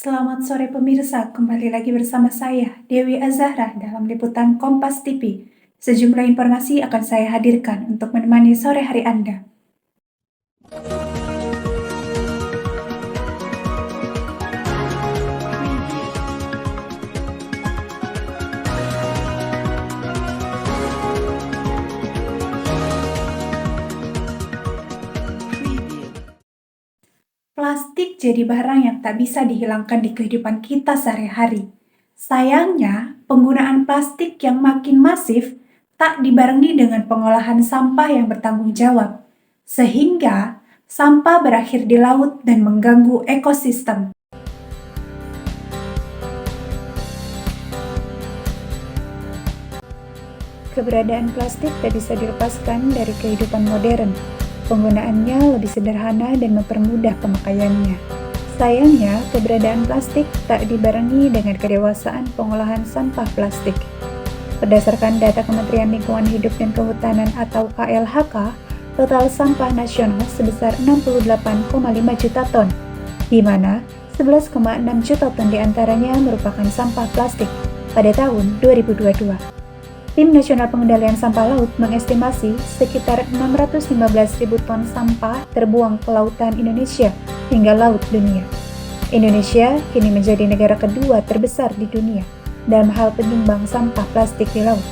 Selamat sore pemirsa, kembali lagi bersama saya, Dewi Azahra, dalam liputan Kompas TV. Sejumlah informasi akan saya hadirkan untuk menemani sore hari Anda. Plastik jadi barang yang tak bisa dihilangkan di kehidupan kita sehari-hari. Sayangnya, penggunaan plastik yang makin masif tak dibarengi dengan pengolahan sampah yang bertanggung jawab, sehingga sampah berakhir di laut dan mengganggu ekosistem. Keberadaan plastik tak bisa dilepaskan dari kehidupan modern. Penggunaannya lebih sederhana dan mempermudah pemakaiannya. Sayangnya, keberadaan plastik tak dibarengi dengan kedewasaan pengolahan sampah plastik. Berdasarkan data Kementerian Lingkungan Hidup dan Kehutanan atau KLHK, total sampah nasional sebesar 68,5 juta ton, di mana 11,6 juta ton diantaranya merupakan sampah plastik pada tahun 2022. Tim Nasional Pengendalian Sampah Laut mengestimasi sekitar 615.000 ton sampah terbuang ke lautan Indonesia hingga laut dunia. Indonesia kini menjadi negara kedua terbesar di dunia dalam hal penyumbang sampah plastik di laut.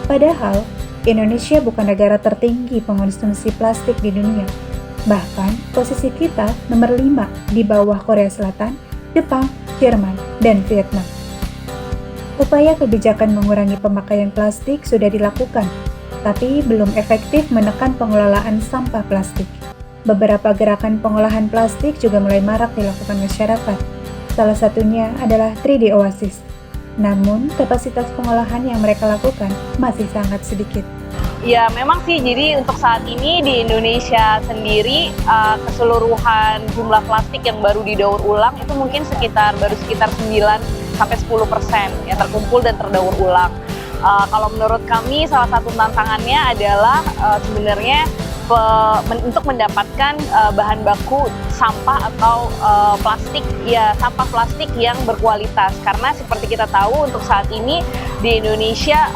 Padahal, Indonesia bukan negara tertinggi pengonsumsi plastik di dunia. Bahkan, posisi kita nomor 5 di bawah Korea Selatan, Jepang, Jerman, dan Vietnam. Upaya kebijakan mengurangi pemakaian plastik sudah dilakukan, tapi belum efektif menekan pengelolaan sampah plastik. Beberapa gerakan pengolahan plastik juga mulai marak dilakukan masyarakat. Salah satunya adalah 3D Oasis. Namun, kapasitas pengolahan yang mereka lakukan masih sangat sedikit. Ya memang sih, jadi untuk saat ini di Indonesia sendiri keseluruhan jumlah plastik yang baru didaur ulang itu mungkin baru sekitar 9-10% yang terkumpul dan terdaur ulang. Kalau menurut kami salah satu tantangannya adalah sebenarnya untuk mendapatkan bahan baku sampah atau sampah plastik yang berkualitas, karena seperti kita tahu untuk saat ini di Indonesia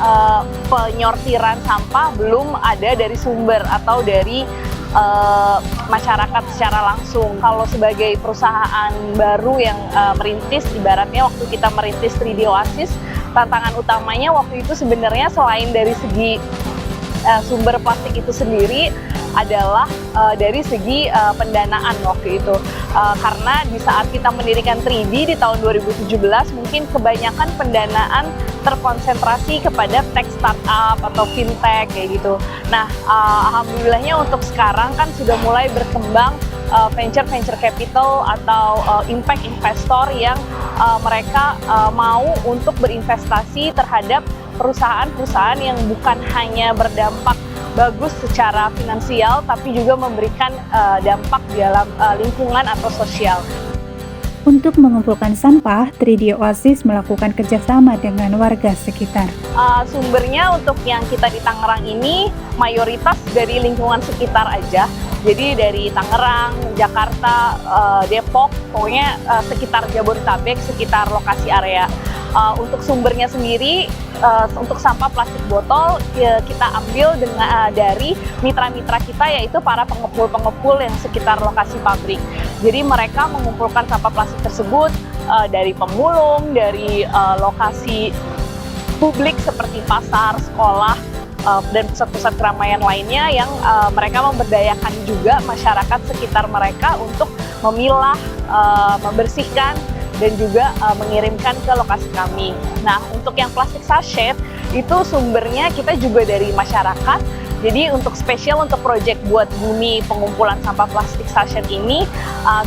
penyortiran sampah belum ada dari sumber atau dari masyarakat secara langsung. Kalau sebagai perusahaan baru yang merintis, ibaratnya waktu kita merintis 3D Oasis, tantangan utamanya waktu itu sebenarnya selain dari segi sumber plastik itu sendiri adalah dari segi pendanaan waktu itu. Karena di saat kita mendirikan 3D di tahun 2017, mungkin kebanyakan pendanaan terkonsentrasi kepada tech startup atau fintech kayak gitu. Nah, alhamdulillahnya untuk sekarang kan sudah mulai berkembang venture capital atau impact investor yang mereka mau untuk berinvestasi terhadap perusahaan-perusahaan yang bukan hanya berdampak bagus secara finansial, tapi juga memberikan dampak di dalam lingkungan atau sosial. Untuk mengumpulkan sampah, 3D Oasis melakukan kerjasama dengan warga sekitar. Sumbernya untuk yang kita di Tangerang ini mayoritas dari lingkungan sekitar aja. Jadi dari Tangerang, Jakarta, Depok, pokoknya sekitar Jabodetabek, sekitar lokasi area. Untuk sumbernya sendiri, untuk sampah plastik botol kita ambil dari mitra-mitra kita, yaitu para pengepul-pengepul yang sekitar lokasi pabrik. Jadi mereka mengumpulkan sampah plastik tersebut dari pemulung, dari lokasi publik seperti pasar, sekolah, dan pusat-pusat keramaian lainnya yang mereka memberdayakan juga masyarakat sekitar mereka untuk memilah, membersihkan, dan juga mengirimkan ke lokasi kami. Nah, untuk yang plastik sachet itu sumbernya kita juga dari masyarakat. Jadi untuk spesial untuk proyek buat bumi pengumpulan sampah plastik sachet ini,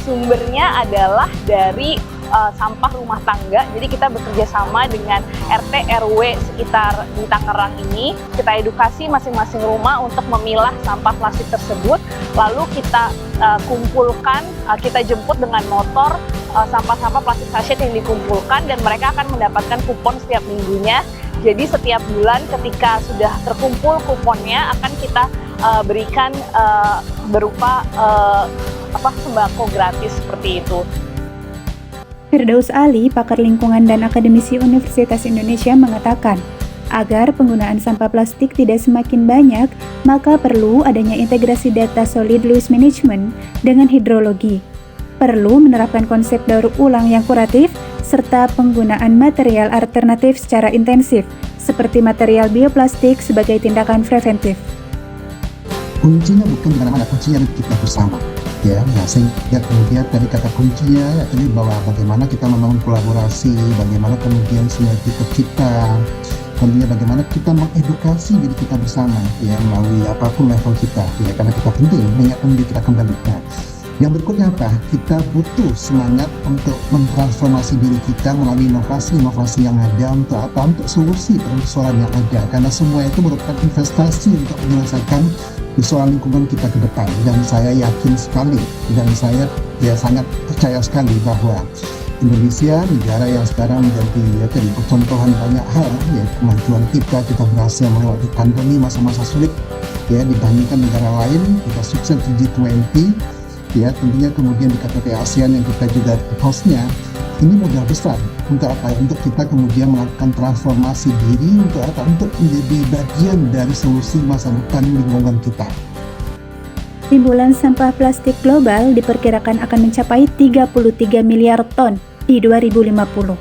sumbernya adalah dari sampah rumah tangga. Jadi kita bekerja sama dengan RT RW sekitar di Tangerang ini. Kita edukasi masing-masing rumah untuk memilah sampah plastik tersebut. Lalu kita kumpulkan, kita jemput dengan motor sampah-sampah plastik sachet yang dikumpulkan, dan mereka akan mendapatkan kupon setiap minggunya. Jadi setiap bulan ketika sudah terkumpul kuponnya akan kita berikan berupa sembako gratis seperti itu. Firdaus Ali, pakar lingkungan dan akademisi Universitas Indonesia mengatakan, agar penggunaan sampah plastik tidak semakin banyak, maka perlu adanya integrasi data solid waste management dengan hidrologi. Perlu menerapkan konsep daur ulang yang kuratif, serta penggunaan material alternatif secara intensif, seperti material bioplastik sebagai tindakan preventif. Kuncinya bukan di mana-mana, kuncinya di kita bersama. Ya, nah sehingga kemudian tadi kata kuncinya ya tadi bahwa bagaimana kita membangun kolaborasi, bagaimana kemudian sinergi tercipta, tentunya bagaimana kita mengedukasi diri kita bersama ya melalui apapun level kita ya karena kita penting mengingatkan diri kita kembali. Nah, yang berikutnya apa? Kita butuh semangat untuk mentransformasi diri kita melalui inovasi-inovasi yang ada untuk apa? Untuk solusi persoalan yang ada karena semua itu merupakan investasi untuk menyelesaikan persoalan lingkungan kita ke depan. Dan saya yakin sekali dan saya sangat percaya sekali bahwa Indonesia negara yang sekarang menjadi percontohan banyak hal ya kemajuan kita berhasil melewati pandemi masa-masa sulit ya dibandingkan negara lain kita sukses di G20 ya tentunya kemudian di KTT ASEAN yang kita juga hostnya ini modal besar untuk apa? Untuk kita kemudian melakukan transformasi diri untuk apa? Untuk menjadi bagian dari solusi masa depan lingkungan kita. Timbulan sampah plastik global diperkirakan akan mencapai 33 miliar ton di 2050.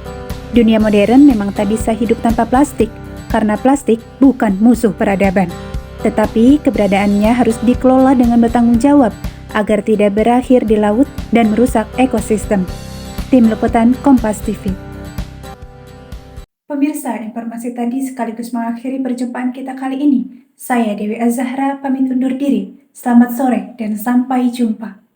Dunia modern memang tak bisa hidup tanpa plastik, karena plastik bukan musuh peradaban. Tetapi keberadaannya harus dikelola dengan bertanggung jawab, agar tidak berakhir di laut dan merusak ekosistem. Tim Liputan Kompas TV. Pemirsa, informasi tadi sekaligus mengakhiri perjumpaan kita kali ini. Saya Dewi Azahra pamit undur diri. Selamat sore dan sampai jumpa.